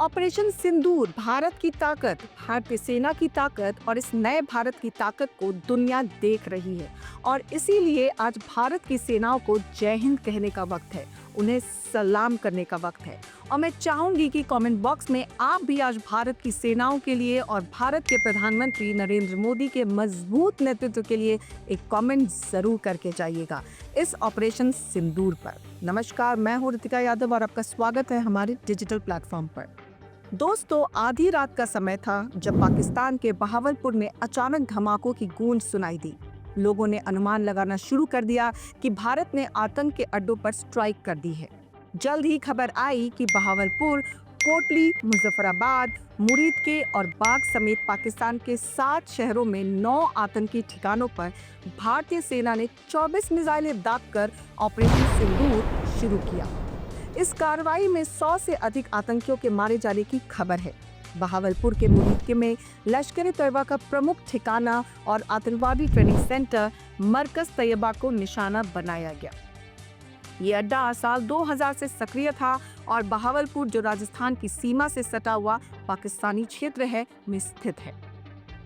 Operation सिंदूर भारत की ताकत, भारतीय सेना की ताकत और इस नए भारत की ताकत को दुनिया देख रही है और इसीलिए आज भारत की सेनाओं को जय हिंद कहने का वक्त है, उन्हें सलाम करने का वक्त है। और मैं चाहूंगी कि कमेंट बॉक्स में आप भी आज भारत की सेनाओं के लिए और भारत के प्रधानमंत्री नरेंद्र मोदी के मजबूत नेतृत्व के लिए एक कमेंट जरूर करके जाइएगा इस ऑपरेशन सिंदूर पर। नमस्कार, मैं हूं रितिका यादव और आपका स्वागत है हमारे डिजिटल प्लेटफॉर्म पर। दोस्तों, आधी रात का समय था जब पाकिस्तान के बहावलपुर में अचानक धमाकों की गूंज सुनाई दी। लोगों ने अनुमान लगाना शुरू कर दिया कि भारत ने आतंक के अड्डों पर स्ट्राइक कर दी है। जल्द ही खबर आई कि बहावलपुर, कोटली, मुजफ्फराबाद, मुरीद के और बाग समेत पाकिस्तान के 7 शहरों में 9 आतंकी ठिकानों पर भारतीय सेना ने 24 मिसाइलें दागकर ऑपरेशन सिंदूर शुरू किया। इस कार्रवाई में 100 से अधिक आतंकियों के मारे जाने की खबर है। बहावलपुर के मुरीद में लश्कर-ए-तैयबा का प्रमुख ठिकाना और आतंकवादी ट्रेनिंग सेंटर मरकज तैयबा को निशाना बनाया गया। ये अड्डा साल 2000 से सक्रिय था और बहावलपुर, जो राजस्थान की सीमा से सटा हुआ पाकिस्तानी क्षेत्र है, में स्थित है।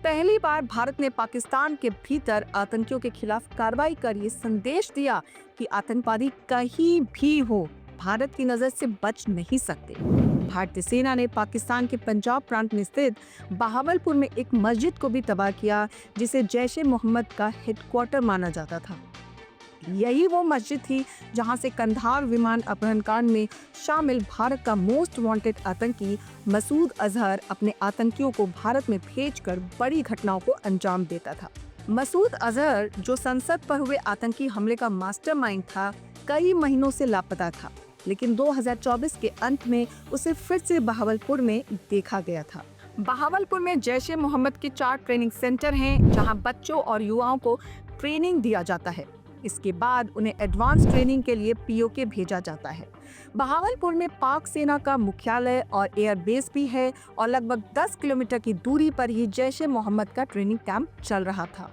पहली बार भारत ने पाकिस्तान के भीतर आतंकियों के खिलाफ कार्रवाई कर ये संदेश दिया कि आतंकवादी कहीं भी हो, भारत की नजर से बच नहीं सकते। भारतीय सेना ने पाकिस्तान के पंजाब प्रांत में स्थित बहावलपुर में एक मस्जिद को भी तबाह किया, जिसे जैश-ए-मोहम्मद का हेडक्वार्टर माना जाता था। यही वो मस्जिद थी जहां से कंधार विमान अपहरण कांड में शामिल भारत का मोस्ट वांटेड आतंकी मसूद अजहर अपने आतंकियों को भारत में भेजकर बड़ी घटनाओं को अंजाम देता था। मसूद अजहर, जो संसद पर हुए आतंकी हमले का मास्टरमाइंड था, कई महीनों से लापता था, लेकिन 2024 के अंत में उसे फिर से बहावलपुर में देखा गया था। बहावलपुर में जैश-ए-मोहम्मद के 4 ट्रेनिंग सेंटर हैं, जहां बच्चों और युवाओं को ट्रेनिंग दिया जाता है। इसके बाद उन्हें एडवांस ट्रेनिंग के लिए पीओके भेजा जाता है। बहावलपुर में पाक सेना का मुख्यालय और एयरबेस भी है और लगभग 10 किलोमीटर की दूरी पर ही जैश-ए-मोहम्मद का ट्रेनिंग कैंप चल रहा था।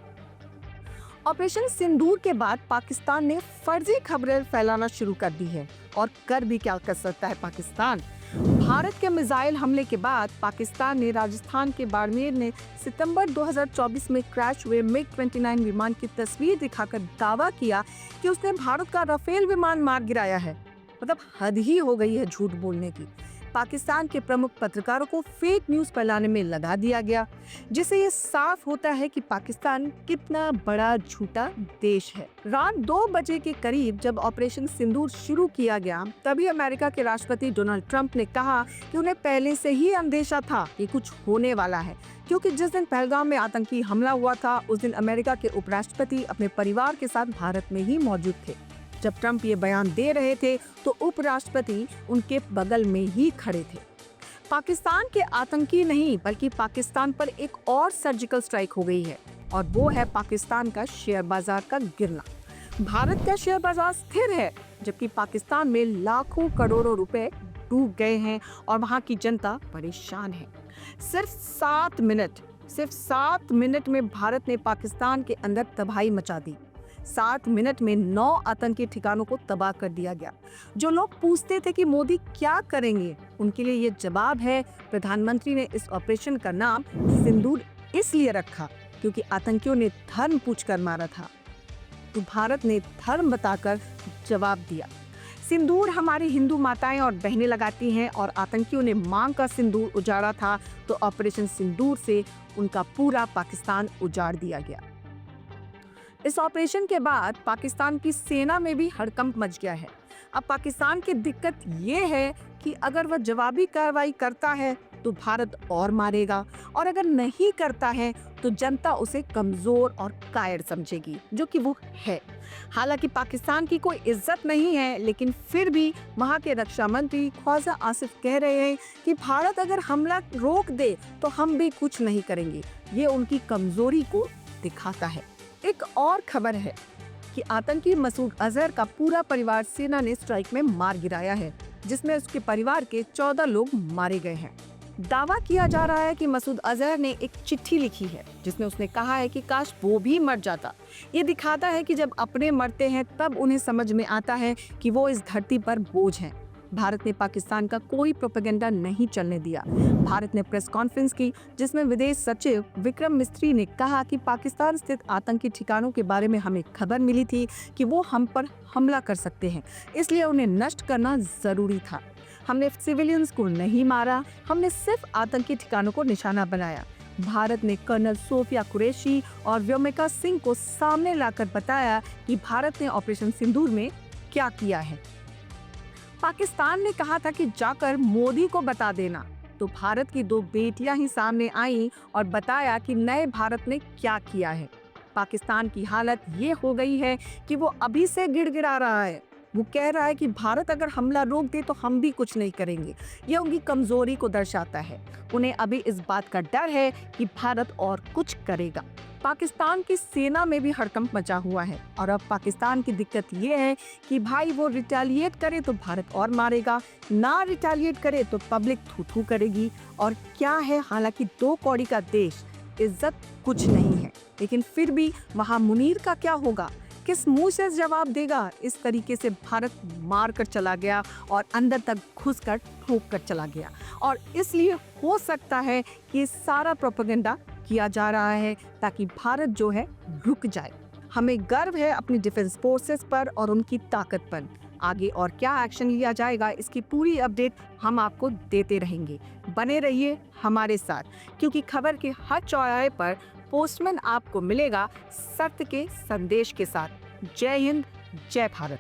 ऑपरेशन सिंदूर के बाद पाकिस्तान ने फर्जी खबरें फैलाना शुरू कर दी है, और कर भी क्या कर सकता है पाकिस्तान। भारत के मिसाइल हमले के बाद पाकिस्तान ने राजस्थान के बाड़मेर में सितंबर 2024 में क्रैश हुए MiG-29 विमान की तस्वीर दिखाकर दावा किया कि उसने भारत का राफेल विमान मार गिराया है। मतलब हद ही हो गई है झूठ बोलने की। पाकिस्तान के प्रमुख पत्रकारों को फेक न्यूज फैलाने में लगा दिया गया, जिससे ये साफ होता है कि पाकिस्तान कितना बड़ा झूठा देश है। रात 2 बजे के करीब जब ऑपरेशन सिंदूर शुरू किया गया, तभी अमेरिका के राष्ट्रपति डोनाल्ड ट्रंप ने कहा कि उन्हें पहले से ही अंदेशा था कि कुछ होने वाला है, क्योंकि जिस दिन पहलगाम में आतंकी हमला हुआ था, उस दिन अमेरिका के उपराष्ट्रपति अपने परिवार के साथ भारत में ही मौजूद थे। जब ट्रंप ये बयान दे रहे थे तो उपराष्ट्रपति उनके बगल में ही खड़े थे। पाकिस्तान के आतंकी नहीं, बल्कि पाकिस्तान पर एक और सर्जिकल स्ट्राइक हो गई है, और वो है पाकिस्तान का शेयर बाजार का गिरना। भारत का शेयर बाजार स्थिर है, जबकि पाकिस्तान में लाखों करोड़ों रुपए डूब गए हैं और वहां की जनता परेशान है। सिर्फ 7 मिनट में भारत ने पाकिस्तान के अंदर तबाही मचा दी। 7 मिनट में 9 आतंकी ठिकानों को तबाह कर दिया गया। जो लोग पूछते थे कि मोदी क्या करेंगे, उनके लिए ये जवाब है, प्रधानमंत्री ने इस ऑपरेशन का नाम सिंदूर इसलिए रखा क्योंकि आतंकियों ने धर्म पूछकर मारा था, तो भारत ने धर्म बताकर जवाब दिया। सिंदूर हमारी हिंदू माताएं और बहनें लगाती हैं, और आतंकियों ने मांग का सिंदूर उजाड़ा था, तो ऑपरेशन सिंदूर से उनका पूरा पाकिस्तान उजाड़ दिया गया। इस ऑपरेशन के बाद पाकिस्तान की सेना में भी हड़कंप मच गया है। अब पाकिस्तान की दिक्कत ये है कि अगर वह जवाबी कार्रवाई करता है तो भारत और मारेगा, और अगर नहीं करता है तो जनता उसे कमजोर और कायर समझेगी, जो कि वो है। हालांकि पाकिस्तान की कोई इज्जत नहीं है, लेकिन फिर भी वहां के रक्षा मंत्री ख्वाजा आसिफ कह रहे हैं कि भारत अगर हमला रोक दे तो हम भी कुछ नहीं करेंगे। ये उनकी कमजोरी को दिखाता है। एक और खबर है कि आतंकी मसूद अजहर का पूरा परिवार सेना ने स्ट्राइक में मार गिराया है, जिसमें उसके परिवार के 14 लोग मारे गए हैं। दावा किया जा रहा है कि मसूद अजहर ने एक चिट्ठी लिखी है, जिसमें उसने कहा है कि काश वो भी मर जाता। ये दिखाता है कि जब अपने मरते हैं तब उन्हें समझ में आता है कि वो इस धरती पर बोझ हैं। भारत ने पाकिस्तान का कोई प्रोपेगेंडा नहीं चलने दिया। भारत ने प्रेस कॉन्फ्रेंस की जिसमें विदेश सचिव विक्रम मिस्री ने कहा कि पाकिस्तान स्थित आतंकी ठिकानों के बारे में हमें खबर मिली थी कि वो हम पर हमला कर सकते हैं, इसलिए उन्हें नष्ट करना जरूरी था। हमने सिविलियंस को नहीं मारा, हमने सिर्फ आतंकी ठिकानों को निशाना बनाया। भारत ने कर्नल सोफिया कुरैशी और व्योमिका सिंह को सामने लाकर बताया कि भारत ने ऑपरेशन सिंदूर में क्या किया है। पाकिस्तान ने कहा था कि जाकर मोदी को बता देना, तो भारत की दो बेटियां ही सामने आईं और बताया कि नए भारत ने क्या किया है। पाकिस्तान की हालत ये हो गई है कि वो अभी से गिड़गिड़ा रहा है। वो कह रहा है कि भारत अगर हमला रोक दे तो हम भी कुछ नहीं करेंगे। ये उनकी कमजोरी को दर्शाता है। उन्हें अभी इस बात का डर है कि भारत और कुछ करेगा। पाकिस्तान की सेना में भी हड़कंप मचा हुआ है और अब पाकिस्तान की दिक्कत ये है कि भाई वो रिटेलिएट करे तो भारत और मारेगा, ना रिटेलिएट करे तो पब्लिक थू-थू करेगी। और क्या है, हालांकि दो कौड़ी का देश, इज्जत कुछ नहीं है, लेकिन फिर भी वहाँ मुनीर का क्या होगा, किस मुंह से जवाब देगा। इस तरीके से भारत मार कर चला गया और अंदर तक घुसकर ठोक कर चला गया और इसलिए हो सकता है कि सारा प्रोपेगेंडा किया जा रहा है ताकि भारत जो है रुक जाए। हमें गर्व है अपनी डिफेंस फोर्सेस पर और उनकी ताकत पर। आगे और क्या एक्शन लिया जाएगा, इसकी पूरी अपडेट हम आपको देते रहेंगे। बने रहिए हमारे साथ, क्योंकि खबर के हर चौराहे पर पोस्टमैन आपको मिलेगा सत्य के संदेश के साथ। जय हिंद, जय भारत।